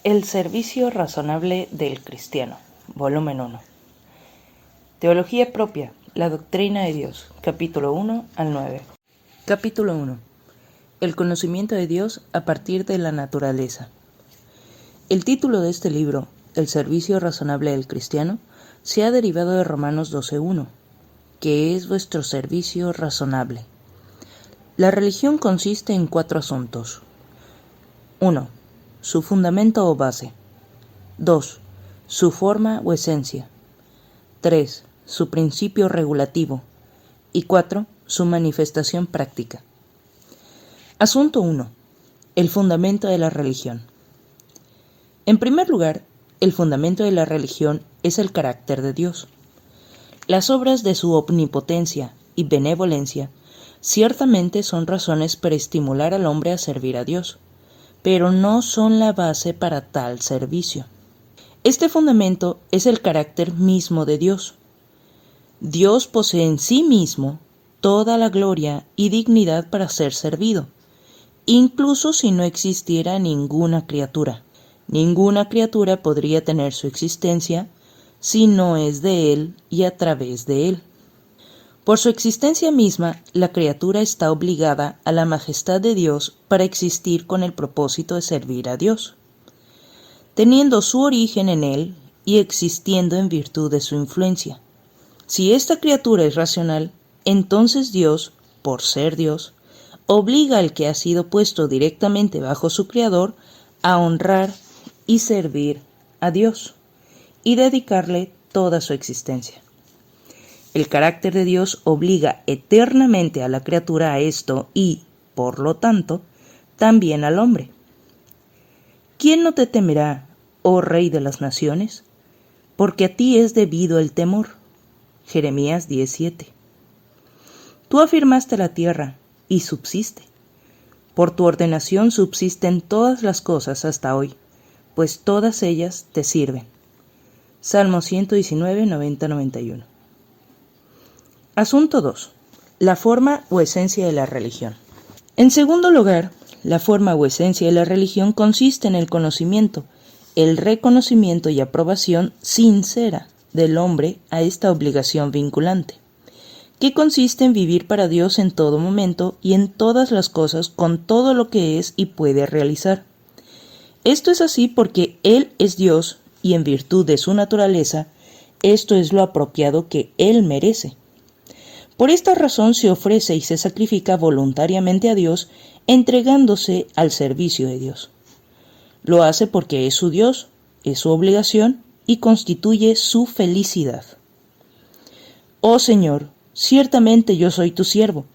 El servicio razonable del cristiano, volumen 1. Teología propia, la doctrina de Dios, capítulo 1 al 9. Capítulo 1. El conocimiento de Dios a partir de la naturaleza. El título de este libro, El servicio razonable del cristiano, se ha derivado de Romanos 12:1, que es vuestro servicio razonable. La religión consiste en 4 asuntos. 1. Su fundamento o base. 2. Su forma o esencia. 3. Su principio regulativo. Y 4. Su manifestación práctica. Asunto 1. El fundamento de la religión. En primer lugar, el fundamento de la religión es el carácter de Dios. Las obras de su omnipotencia y benevolencia ciertamente son razones para estimular al hombre a servir a Dios, pero no son la base para tal servicio. Este fundamento es el carácter mismo de Dios. Dios posee en sí mismo toda la gloria y dignidad para ser servido, incluso si no existiera ninguna criatura. Ninguna criatura podría tener su existencia si no es de Él y a través de Él. Por su existencia misma, la criatura está obligada a la majestad de Dios para existir con el propósito de servir a Dios, teniendo su origen en Él y existiendo en virtud de su influencia. Si esta criatura es racional, entonces Dios, por ser Dios, obliga al que ha sido puesto directamente bajo su Creador a honrar y servir a Dios y dedicarle toda su existencia. El carácter de Dios obliga eternamente a la criatura a esto y, por lo tanto, también al hombre. ¿Quién no te temerá, oh Rey de las naciones? Porque a ti es debido el temor. Jeremías 10:7. Tú afirmaste la tierra y subsiste. Por tu ordenación subsisten todas las cosas hasta hoy, pues todas ellas te sirven. Salmo 119, 90-91. Asunto 2. La forma o esencia de la religión. En segundo lugar, la forma o esencia de la religión consiste en el conocimiento, el reconocimiento y aprobación sincera del hombre a esta obligación vinculante, que consiste en vivir para Dios en todo momento y en todas las cosas con todo lo que es y puede realizar. Esto es así porque Él es Dios y en virtud de su naturaleza, esto es lo apropiado que Él merece. Por esta razón se ofrece y se sacrifica voluntariamente a Dios, entregándose al servicio de Dios. Lo hace porque es su Dios, es su obligación y constituye su felicidad. Oh Señor, ciertamente yo soy tu siervo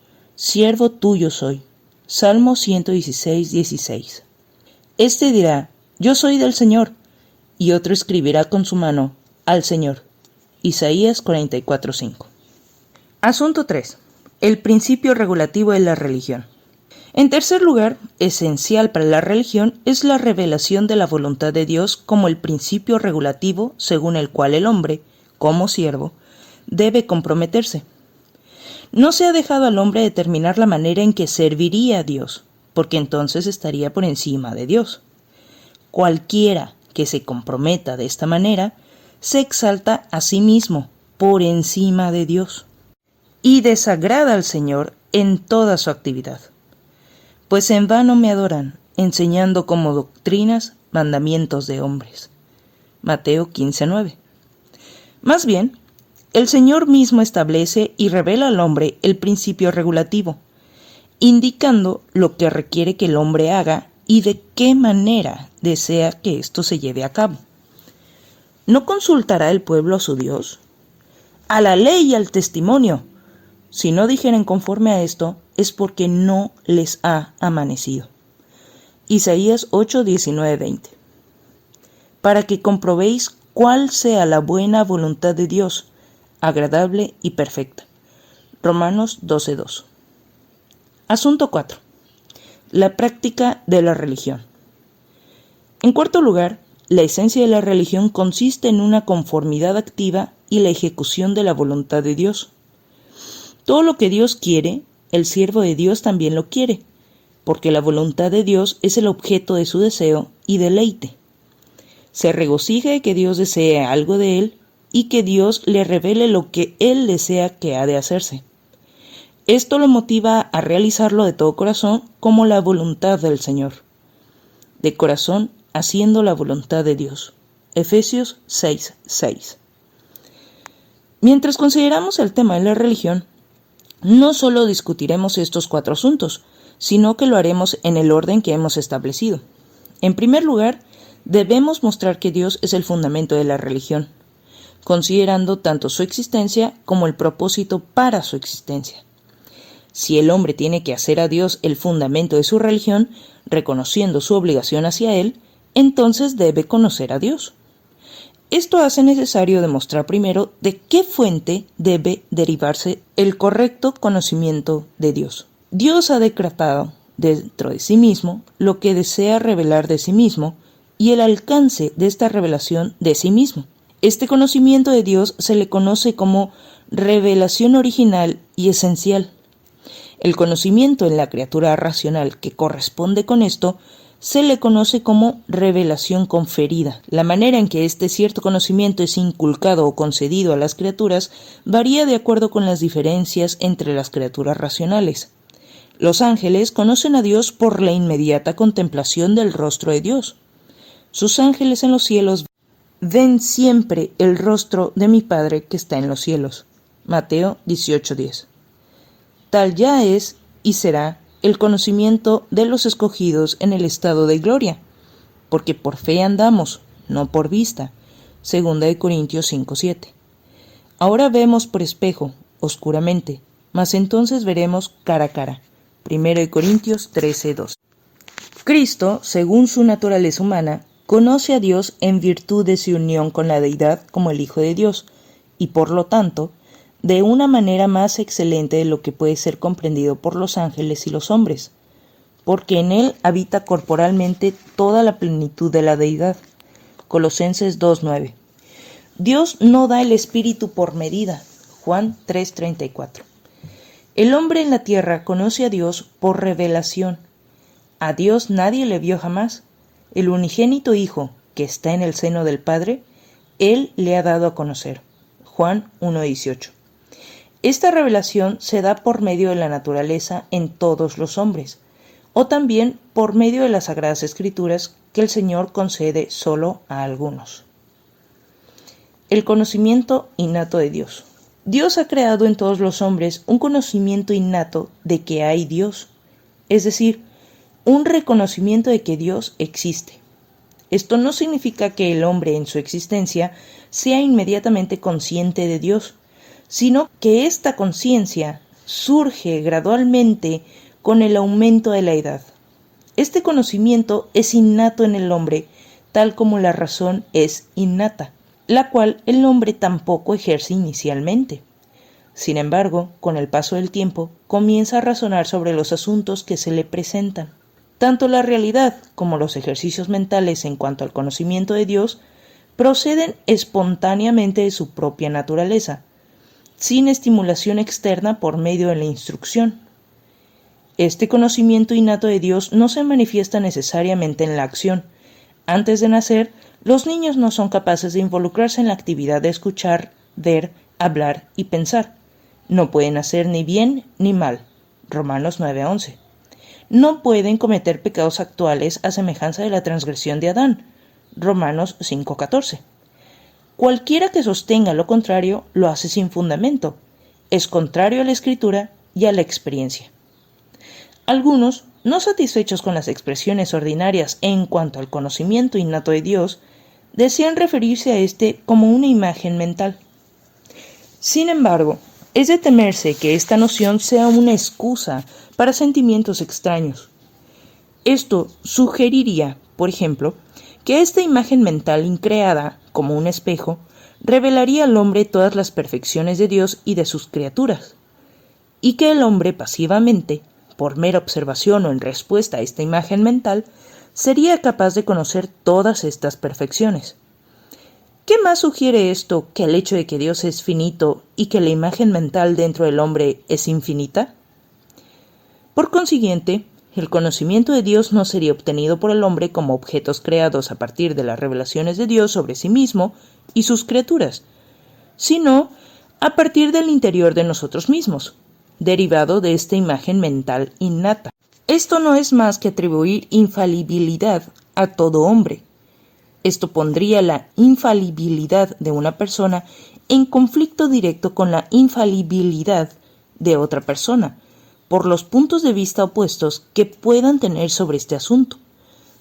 tuyo soy. Salmo 116, 16. Este dirá, yo soy del Señor, y otro escribirá con su mano, al Señor. Isaías 44, 5. Asunto 3. El principio regulativo de la religión. En tercer lugar, esencial para la religión es la revelación de la voluntad de Dios como el principio regulativo según el cual el hombre, como siervo, debe comprometerse. No se ha dejado al hombre determinar la manera en que serviría a Dios, porque entonces estaría por encima de Dios. Cualquiera que se comprometa de esta manera, se exalta a sí mismo por encima de Dios y desagrada al Señor en toda su actividad. Pues en vano me adoran, enseñando como doctrinas mandamientos de hombres. Mateo 15:9. Más bien, el Señor mismo establece y revela al hombre el principio regulativo, indicando lo que requiere que el hombre haga y de qué manera desea que esto se lleve a cabo. ¿No consultará el pueblo a su Dios? A la ley y al testimonio. Si no dijeren conforme a esto, es porque no les ha amanecido. Isaías 8, 19, 20. Para que comprobéis cuál sea la buena voluntad de Dios, agradable y perfecta. Romanos 12, 2. Asunto 4. La práctica de la religión. En cuarto lugar, la esencia de la religión consiste en una conformidad activa y la ejecución de la voluntad de Dios. Todo lo que Dios quiere, el siervo de Dios también lo quiere, porque la voluntad de Dios es el objeto de su deseo y deleite. Se regocija de que Dios desee algo de él y que Dios le revele lo que él desea que ha de hacerse. Esto lo motiva a realizarlo de todo corazón como la voluntad del Señor. De corazón, haciendo la voluntad de Dios. Efesios 6:6. Mientras consideramos el tema de la religión, no solo discutiremos estos 4 asuntos, sino que lo haremos en el orden que hemos establecido. En primer lugar, debemos mostrar que Dios es el fundamento de la religión, considerando tanto su existencia como el propósito para su existencia. Si el hombre tiene que hacer a Dios el fundamento de su religión, reconociendo su obligación hacia él, entonces debe conocer a Dios. Esto hace necesario demostrar primero de qué fuente debe derivarse el correcto conocimiento de Dios. Dios ha decretado dentro de sí mismo lo que desea revelar de sí mismo y el alcance de esta revelación de sí mismo. Este conocimiento de Dios se le conoce como revelación original y esencial. El conocimiento en la criatura racional que corresponde con esto se le conoce como revelación conferida. La manera en que este cierto conocimiento es inculcado o concedido a las criaturas varía de acuerdo con las diferencias entre las criaturas racionales. Los ángeles conocen a Dios por la inmediata contemplación del rostro de Dios. Sus ángeles en los cielos ven siempre el rostro de mi Padre que está en los cielos. Mateo 18:10. Tal ya es y será el conocimiento de los escogidos en el estado de gloria, porque por fe andamos, no por vista. 2 Corintios 5:7. Ahora vemos por espejo, oscuramente, mas entonces veremos cara a cara. 1 Corintios 13:2. Cristo, según su naturaleza humana, conoce a Dios en virtud de su unión con la deidad como el Hijo de Dios, y por lo tanto, de una manera más excelente de lo que puede ser comprendido por los ángeles y los hombres, porque en él habita corporalmente toda la plenitud de la deidad. Colosenses 2:9. Dios no da el Espíritu por medida. Juan 3:34. El hombre en la tierra conoce a Dios por revelación. A Dios nadie le vio jamás. El unigénito Hijo, que está en el seno del Padre, Él le ha dado a conocer. Juan 1:18. Esta revelación se da por medio de la naturaleza en todos los hombres, o también por medio de las Sagradas Escrituras que el Señor concede solo a algunos. El conocimiento innato de Dios. Dios ha creado en todos los hombres un conocimiento innato de que hay Dios, es decir, un reconocimiento de que Dios existe. Esto no significa que el hombre en su existencia sea inmediatamente consciente de Dios, sino que esta conciencia surge gradualmente con el aumento de la edad. Este conocimiento es innato en el hombre, tal como la razón es innata, la cual el hombre tampoco ejerce inicialmente. Sin embargo, con el paso del tiempo, comienza a razonar sobre los asuntos que se le presentan. Tanto la realidad como los ejercicios mentales en cuanto al conocimiento de Dios proceden espontáneamente de su propia naturaleza, sin estimulación externa por medio de la instrucción. Este conocimiento innato de Dios no se manifiesta necesariamente en la acción. Antes de nacer, los niños no son capaces de involucrarse en la actividad de escuchar, ver, hablar y pensar. No pueden hacer ni bien ni mal. Romanos 9:11. No pueden cometer pecados actuales a semejanza de la transgresión de Adán. Romanos 5:14. Cualquiera que sostenga lo contrario lo hace sin fundamento. Es contrario a la Escritura y a la experiencia. Algunos, no satisfechos con las expresiones ordinarias en cuanto al conocimiento innato de Dios, desean referirse a este como una imagen mental. Sin embargo, es de temerse que esta noción sea una excusa para sentimientos extraños. Esto sugeriría, por ejemplo, que esta imagen mental increada, como un espejo, revelaría al hombre todas las perfecciones de Dios y de sus criaturas, y que el hombre pasivamente, por mera observación o en respuesta a esta imagen mental, sería capaz de conocer todas estas perfecciones. ¿Qué más sugiere esto que el hecho de que Dios es finito y que la imagen mental dentro del hombre es infinita? Por consiguiente, el conocimiento de Dios no sería obtenido por el hombre como objetos creados a partir de las revelaciones de Dios sobre sí mismo y sus criaturas, sino a partir del interior de nosotros mismos, derivado de esta imagen mental innata. Esto no es más que atribuir infalibilidad a todo hombre. Esto pondría la infalibilidad de una persona en conflicto directo con la infalibilidad de otra persona, por los puntos de vista opuestos que puedan tener sobre este asunto.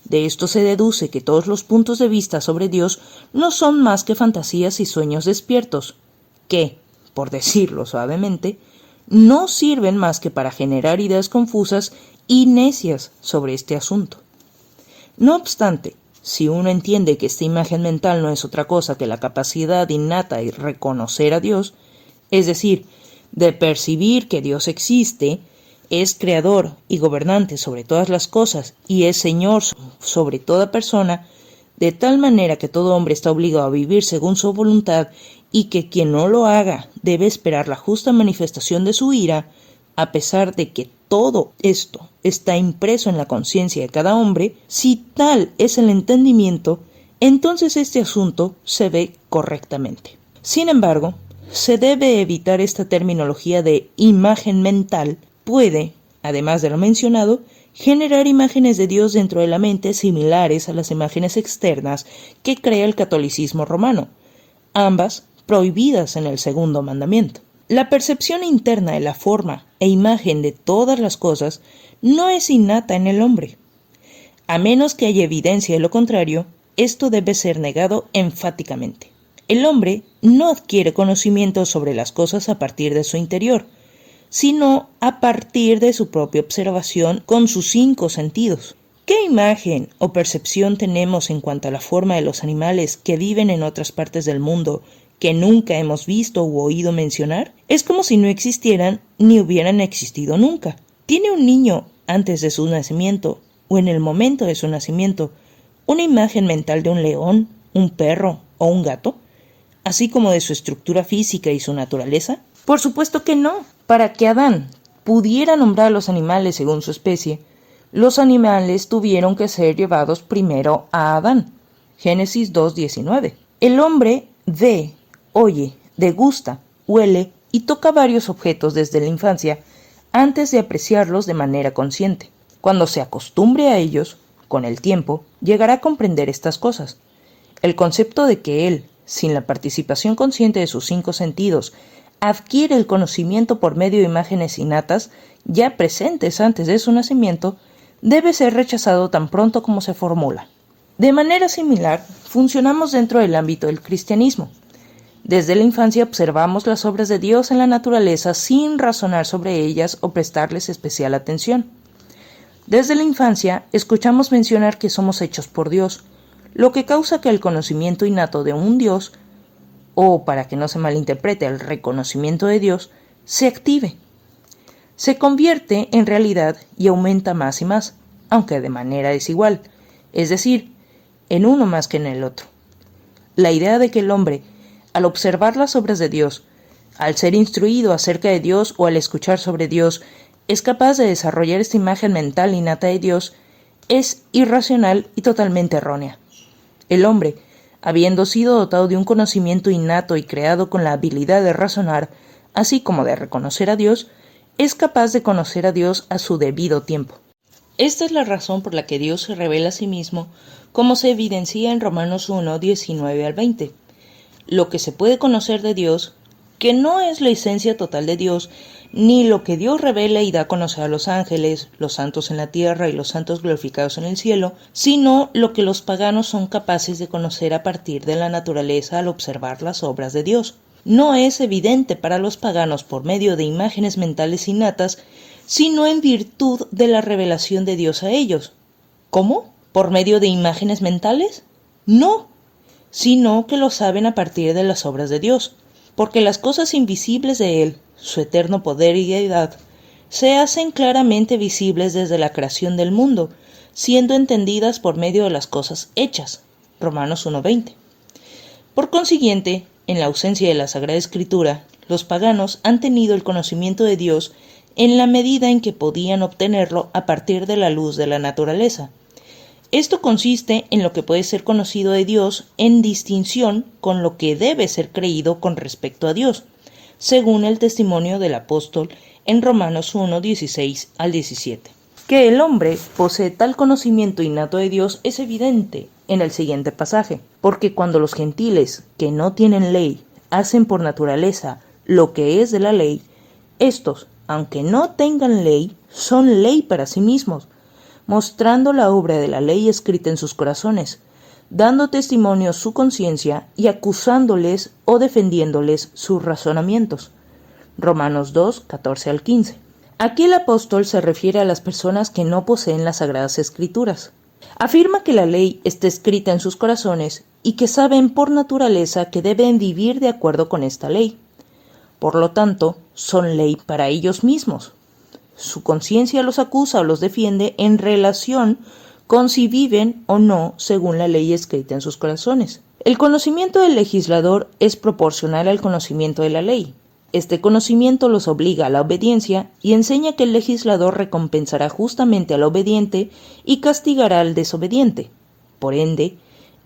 De esto se deduce que todos los puntos de vista sobre Dios no son más que fantasías y sueños despiertos, que, por decirlo suavemente, no sirven más que para generar ideas confusas y necias sobre este asunto. No obstante, si uno entiende que esta imagen mental no es otra cosa que la capacidad innata de reconocer a Dios, es decir, de percibir que Dios existe, es creador y gobernante sobre todas las cosas y es Señor sobre toda persona, de tal manera que todo hombre está obligado a vivir según su voluntad y que quien no lo haga debe esperar la justa manifestación de su ira, a pesar de que todo esto está impreso en la conciencia de cada hombre, si tal es el entendimiento, entonces este asunto se ve correctamente. Sin embargo, se debe evitar esta terminología de imagen mental. Puede, además de lo mencionado, generar imágenes de Dios dentro de la mente similares a las imágenes externas que crea el catolicismo romano, ambas prohibidas en el segundo mandamiento. La percepción interna de la forma e imagen de todas las cosas no es innata en el hombre. A menos que haya evidencia de lo contrario, esto debe ser negado enfáticamente. El hombre no adquiere conocimiento sobre las cosas a partir de su interior, sino a partir de su propia observación con sus 5 sentidos. ¿Qué imagen o percepción tenemos en cuanto a la forma de los animales que viven en otras partes del mundo que nunca hemos visto u oído mencionar? Es como si no existieran ni hubieran existido nunca. ¿Tiene un niño, antes de su nacimiento o en el momento de su nacimiento, una imagen mental de un león, un perro o un gato, así como de su estructura física y su naturaleza? Por supuesto que no. Para que Adán pudiera nombrar a los animales según su especie, los animales tuvieron que ser llevados primero a Adán. Génesis 2:19. El hombre ve, oye, degusta, huele y toca varios objetos desde la infancia antes de apreciarlos de manera consciente. Cuando se acostumbre a ellos, con el tiempo, llegará a comprender estas cosas. El concepto de que él, sin la participación consciente de sus 5 sentidos, adquiere el conocimiento por medio de imágenes innatas, ya presentes antes de su nacimiento, debe ser rechazado tan pronto como se formula. De manera similar, funcionamos dentro del ámbito del cristianismo. Desde la infancia observamos las obras de Dios en la naturaleza sin razonar sobre ellas o prestarles especial atención. Desde la infancia escuchamos mencionar que somos hechos por Dios, lo que causa que el conocimiento innato de un Dios, o para que no se malinterprete el reconocimiento de Dios, se active. Se convierte en realidad y aumenta más y más, aunque de manera desigual, es decir, en uno más que en el otro. La idea de que el hombre, al observar las obras de Dios, al ser instruido acerca de Dios o al escuchar sobre Dios, es capaz de desarrollar esta imagen mental innata de Dios, es irracional y totalmente errónea. El hombre, habiendo sido dotado de un conocimiento innato y creado con la habilidad de razonar, así como de reconocer a Dios, es capaz de conocer a Dios a su debido tiempo. Esta es la razón por la que Dios se revela a sí mismo, como se evidencia en Romanos 1, 19 al 20. Lo que se puede conocer de Dios, que no es la esencia total de Dios, ni lo que Dios revela y da a conocer a los ángeles, los santos en la tierra y los santos glorificados en el cielo, sino lo que los paganos son capaces de conocer a partir de la naturaleza al observar las obras de Dios. No es evidente para los paganos por medio de imágenes mentales innatas, sino en virtud de la revelación de Dios a ellos. ¿Cómo? ¿Por medio de imágenes mentales? No, sino que lo saben a partir de las obras de Dios, porque las cosas invisibles de Él, su eterno poder y deidad, se hacen claramente visibles desde la creación del mundo, siendo entendidas por medio de las cosas hechas. Romanos 1:20. Por consiguiente, en la ausencia de la Sagrada Escritura, los paganos han tenido el conocimiento de Dios en la medida en que podían obtenerlo a partir de la luz de la naturaleza. Esto consiste en lo que puede ser conocido de Dios en distinción con lo que debe ser creído con respecto a Dios, según el testimonio del apóstol en Romanos 1, 16 al 17. Que el hombre posee tal conocimiento innato de Dios es evidente en el siguiente pasaje, porque cuando los gentiles que no tienen ley hacen por naturaleza lo que es de la ley, estos, aunque no tengan ley, son ley para sí mismos, mostrando la obra de la ley escrita en sus corazones, dando testimonio su conciencia y acusándoles o defendiéndoles sus razonamientos. Romanos 2, 14 al 15. Aquí el apóstol se refiere a las personas que no poseen las Sagradas Escrituras. Afirma que la ley está escrita en sus corazones y que saben por naturaleza que deben vivir de acuerdo con esta ley. Por lo tanto, son ley para ellos mismos. Su conciencia los acusa o los defiende en relación con si viven o no según la ley escrita en sus corazones. El conocimiento del legislador es proporcional al conocimiento de la ley. Este conocimiento los obliga a la obediencia y enseña que el legislador recompensará justamente al obediente y castigará al desobediente. Por ende,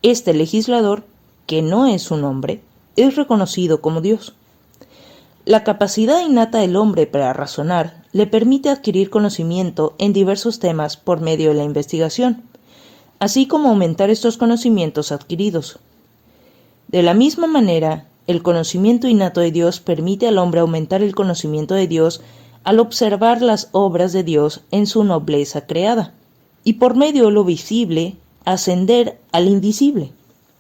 este legislador, que no es un hombre, es reconocido como Dios. La capacidad innata del hombre para razonar le permite adquirir conocimiento en diversos temas por medio de la investigación, así como aumentar estos conocimientos adquiridos. De la misma manera, el conocimiento innato de Dios permite al hombre aumentar el conocimiento de Dios al observar las obras de Dios en su nobleza creada, y por medio de lo visible, ascender al invisible.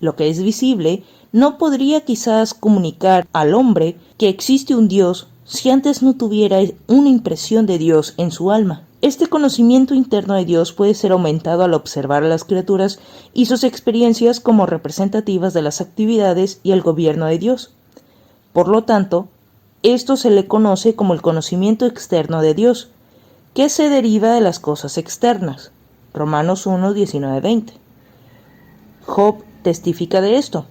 Lo que es visible no podría quizás comunicar al hombre que existe un Dios si antes no tuviera una impresión de Dios en su alma. Este conocimiento interno de Dios puede ser aumentado al observar a las criaturas y sus experiencias como representativas de las actividades y el gobierno de Dios. Por lo tanto, esto se le conoce como el conocimiento externo de Dios, que se deriva de las cosas externas. Romanos 1, 19, 20. Job testifica de esto.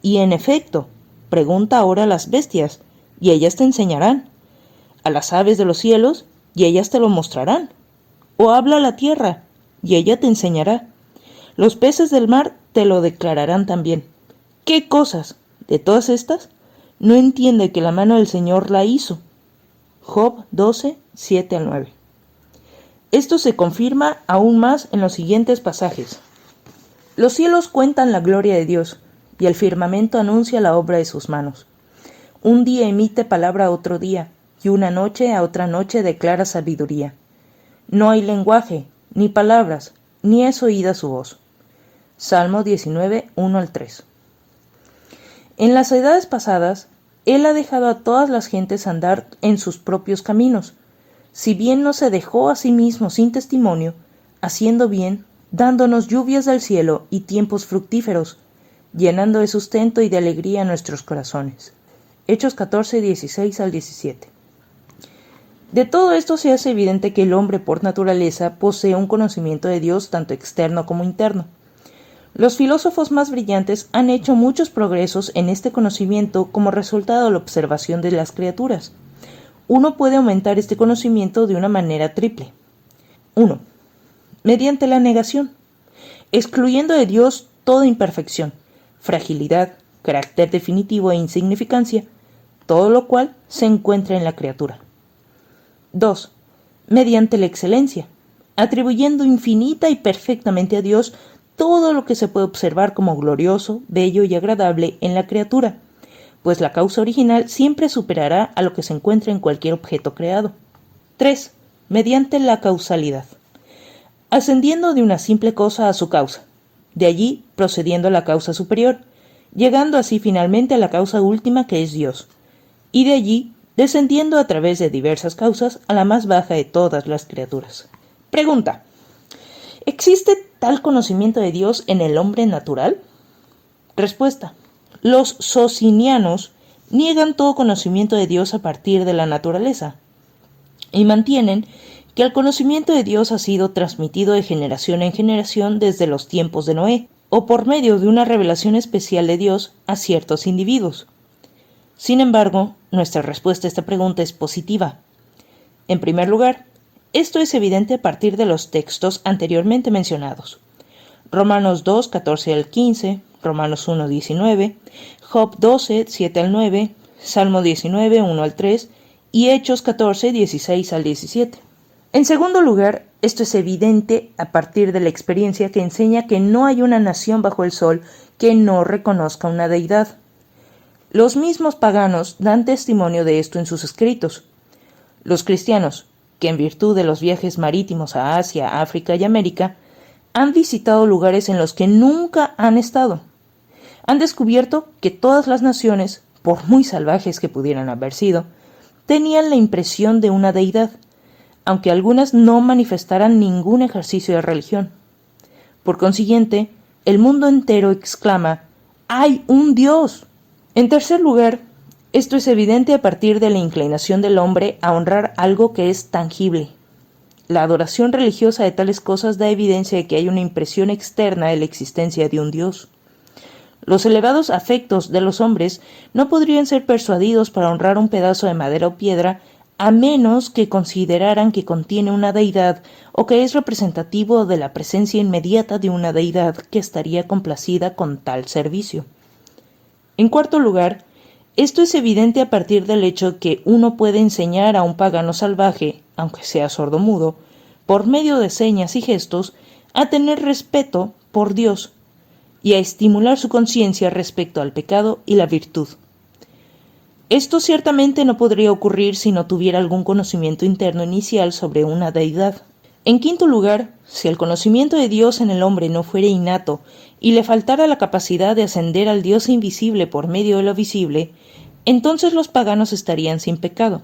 Y en efecto, pregunta ahora a las bestias, y ellas te enseñarán, a las aves de los cielos, y ellas te lo mostrarán, o habla a la tierra, y ella te enseñará. Los peces del mar te lo declararán también. ¿Qué cosas? De todas estas, no entiende que la mano del Señor la hizo. Job 12, 7 al 9. Esto se confirma aún más en los siguientes pasajes. Los cielos cuentan la gloria de Dios, y el firmamento anuncia la obra de sus manos. Un día emite palabra a otro día, y una noche a otra noche declara sabiduría. No hay lenguaje, ni palabras, ni es oída su voz. Salmo 19, 1 al 3. En las edades pasadas, Él ha dejado a todas las gentes andar en sus propios caminos, si bien no se dejó a sí mismo sin testimonio, haciendo bien, dándonos lluvias del cielo y tiempos fructíferos, llenando de sustento y de alegría nuestros corazones. Hechos 14, 16 al 17. De todo esto se hace evidente que el hombre por naturaleza posee un conocimiento de Dios tanto externo como interno. Los filósofos más brillantes han hecho muchos progresos en este conocimiento como resultado de la observación de las criaturas. Uno puede aumentar este conocimiento de una manera triple. 1. Mediante la negación, excluyendo de Dios toda imperfección, fragilidad, carácter definitivo e insignificancia, todo lo cual se encuentra en la criatura. 2. Mediante la excelencia, atribuyendo infinita y perfectamente a Dios todo lo que se puede observar como glorioso, bello y agradable en la criatura, pues la causa original siempre superará a lo que se encuentra en cualquier objeto creado. 3. Mediante la causalidad, ascendiendo de una simple cosa a su causa, de allí procediendo a la causa superior, llegando así finalmente a la causa última que es Dios, y de allí descendiendo a través de diversas causas a la más baja de todas las criaturas. Pregunta: ¿existe tal conocimiento de Dios en el hombre natural? Respuesta: los socinianos niegan todo conocimiento de Dios a partir de la naturaleza y mantienen que el conocimiento de Dios ha sido transmitido de generación en generación desde los tiempos de Noé, o por medio de una revelación especial de Dios a ciertos individuos. Sin embargo, nuestra respuesta a esta pregunta es positiva. En primer lugar, esto es evidente a partir de los textos anteriormente mencionados. Romanos 2, 14 al 15, Romanos 1, 19, Job 12, 7 al 9, Salmo 19, 1 al 3 y Hechos 14, 16 al 17. En segundo lugar, esto es evidente a partir de la experiencia que enseña que no hay una nación bajo el sol que no reconozca una deidad. Los mismos paganos dan testimonio de esto en sus escritos. Los cristianos, que en virtud de los viajes marítimos a Asia, África y América, han visitado lugares en los que nunca han estado. Han descubierto que todas las naciones, por muy salvajes que pudieran haber sido, tenían la impresión de una deidad, aunque algunas no manifestaran ningún ejercicio de religión. Por consiguiente, el mundo entero exclama: ¡hay un Dios! En tercer lugar, esto es evidente a partir de la inclinación del hombre a honrar algo que es tangible. La adoración religiosa de tales cosas da evidencia de que hay una impresión externa de la existencia de un Dios. Los elevados afectos de los hombres no podrían ser persuadidos para honrar un pedazo de madera o piedra a menos que consideraran que contiene una deidad o que es representativo de la presencia inmediata de una deidad que estaría complacida con tal servicio. En cuarto lugar, esto es evidente a partir del hecho que uno puede enseñar a un pagano salvaje, aunque sea sordomudo, por medio de señas y gestos, a tener respeto por Dios y a estimular su conciencia respecto al pecado y la virtud. Esto ciertamente no podría ocurrir si no tuviera algún conocimiento interno inicial sobre una deidad. En quinto lugar, si el conocimiento de Dios en el hombre no fuera innato y le faltara la capacidad de ascender al Dios invisible por medio de lo visible, entonces los paganos estarían sin pecado.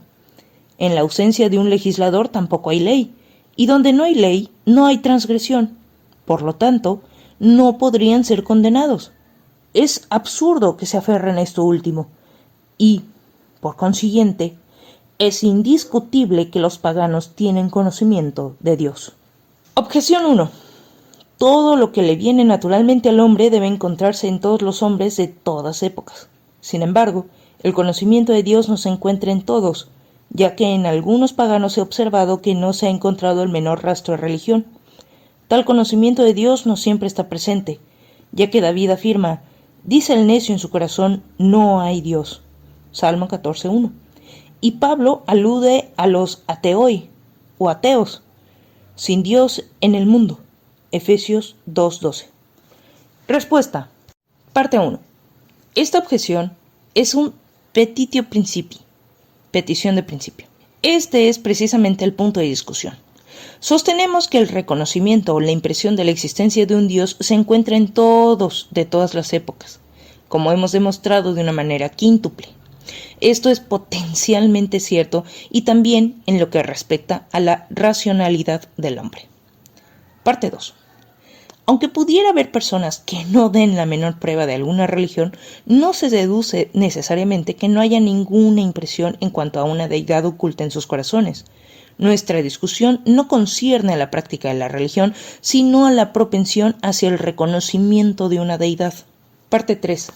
En la ausencia de un legislador tampoco hay ley, y donde no hay ley, no hay transgresión. Por lo tanto, no podrían ser condenados. Es absurdo que se aferren a esto último, y, por consiguiente, es indiscutible que los paganos tienen conocimiento de Dios. Objeción 1. Todo lo que le viene naturalmente al hombre debe encontrarse en todos los hombres de todas épocas. Sin embargo, el conocimiento de Dios no se encuentra en todos, ya que en algunos paganos se ha observado que no se ha encontrado el menor rastro de religión. Tal conocimiento de Dios no siempre está presente, ya que David afirma: dice el necio en su corazón, no hay Dios. Salmo 14:1. Y Pablo alude a los ateoi, o ateos, sin Dios en el mundo. Efesios 2:12. Respuesta. Parte 1. Esta objeción es un petitio principii, petición de principio. Este es precisamente el punto de discusión. Sostenemos que el reconocimiento o la impresión de la existencia de un Dios se encuentra en todos, de todas las épocas, como hemos demostrado de una manera quíntuple. Esto es potencialmente cierto y también en lo que respecta a la racionalidad del hombre. Parte 2. Aunque pudiera haber personas que no den la menor prueba de alguna religión, no se deduce necesariamente que no haya ninguna impresión en cuanto a una deidad oculta en sus corazones. Nuestra discusión no concierne a la práctica de la religión, sino a la propensión hacia el reconocimiento de una deidad. Parte 3.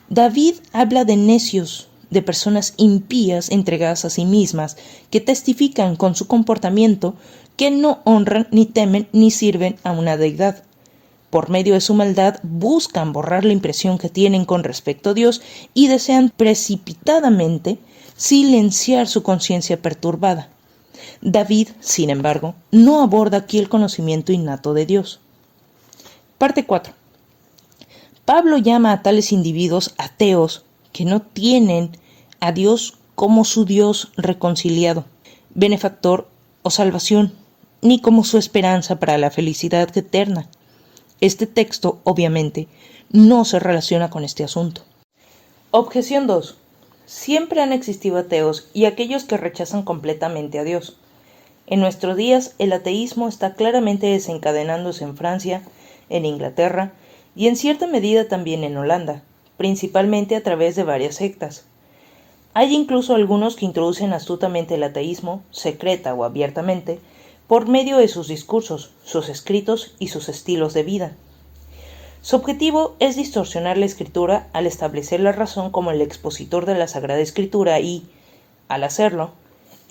David habla de necios, de personas impías entregadas a sí mismas, que testifican con su comportamiento que no honran, ni temen, ni sirven a una deidad. Por medio de su maldad buscan borrar la impresión que tienen con respecto a Dios y desean precipitadamente silenciar su conciencia perturbada. David, sin embargo, no aborda aquí el conocimiento innato de Dios. Parte 4. Pablo llama a tales individuos ateos que no tienen a Dios como su Dios reconciliado, benefactor o salvación, ni como su esperanza para la felicidad eterna. Este texto, obviamente, no se relaciona con este asunto. Objeción 2. Siempre han existido ateos y aquellos que rechazan completamente a Dios. En nuestros días, el ateísmo está claramente desencadenándose en Francia, en Inglaterra y en cierta medida también en Holanda, principalmente a través de varias sectas. Hay incluso algunos que introducen astutamente el ateísmo, secreta o abiertamente, por medio de sus discursos, sus escritos y sus estilos de vida. Su objetivo es distorsionar la escritura al establecer la razón como el expositor de la Sagrada Escritura y, al hacerlo,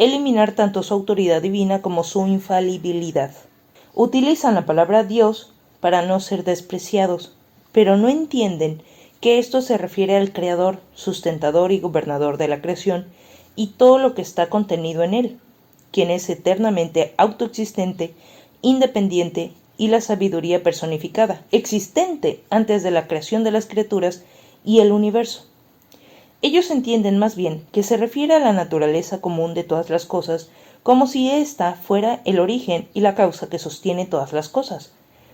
eliminar tanto su autoridad divina como su infalibilidad. Utilizan la palabra Dios para no ser despreciados, pero no entienden que esto se refiere al Creador, sustentador y gobernador de la creación y todo lo que está contenido en él, quien es eternamente autoexistente, independiente y la sabiduría personificada, existente antes de la creación de las criaturas y el universo. Ellos entienden más bien que se refiere a la naturaleza común de todas las cosas, como si ésta fuera el origen y la causa que sostiene todas las cosas,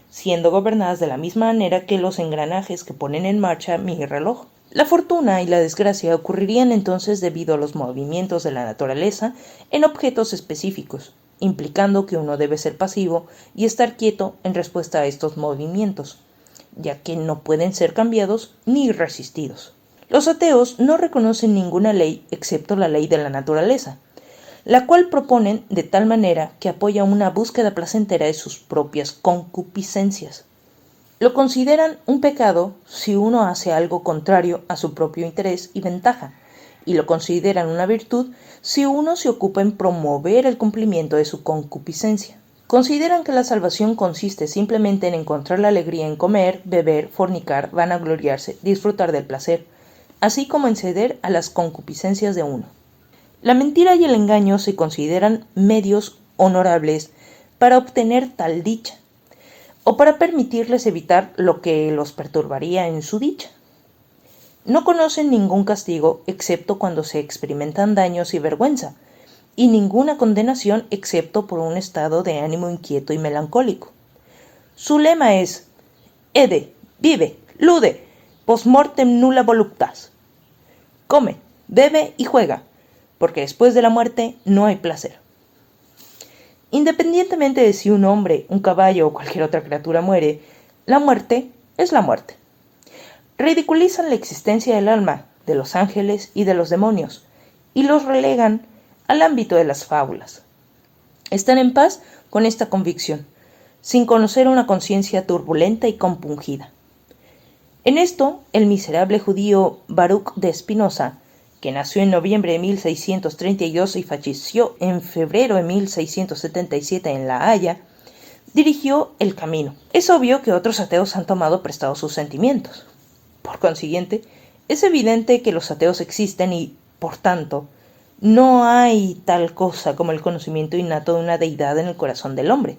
siendo gobernadas de la misma manera que los engranajes que ponen en marcha mi reloj. La fortuna y la desgracia ocurrirían entonces debido a los movimientos de la naturaleza en objetos específicos, implicando que uno debe ser pasivo y estar quieto en respuesta a estos movimientos, ya que no pueden ser cambiados ni resistidos. Los ateos no reconocen ninguna ley excepto la ley de la naturaleza, la cual proponen de tal manera que apoya una búsqueda placentera de sus propias concupiscencias. Lo consideran un pecado si uno hace algo contrario a su propio interés y ventaja, y lo consideran una virtud si uno se ocupa en promover el cumplimiento de su concupiscencia. Consideran que la salvación consiste simplemente en encontrar la alegría en comer, beber, fornicar, vanagloriarse, disfrutar del placer, así como en ceder a las concupiscencias de uno. La mentira y el engaño se consideran medios honorables para obtener tal dicha, o para permitirles evitar lo que los perturbaría en su dicha. No conocen ningún castigo excepto cuando se experimentan daños y vergüenza, y ninguna condenación excepto por un estado de ánimo inquieto y melancólico. Su lema es «Ede, vive, lude, post mortem nulla voluptas». Come, bebe y juega, porque después de la muerte no hay placer. Independientemente de si un hombre, un caballo o cualquier otra criatura muere, la muerte es la muerte. Ridiculizan la existencia del alma, de los ángeles y de los demonios, y los relegan al ámbito de las fábulas. Están en paz con esta convicción, sin conocer una conciencia turbulenta y compungida. En esto, el miserable judío Baruch de Spinoza, que nació en noviembre de 1632 y falleció en febrero de 1677 en La Haya, dirigió el camino. Es obvio que otros ateos han tomado prestados sus sentimientos. Por consiguiente, es evidente que los ateos existen y, por tanto, no hay tal cosa como el conocimiento innato de una deidad en el corazón del hombre.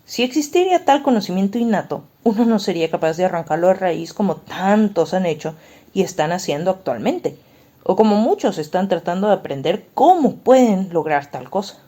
Si existiera tal conocimiento innato, uno no sería capaz de arrancarlo de raíz como tantos han hecho y están haciendo actualmente, o como muchos están tratando de aprender cómo pueden lograr tal cosa.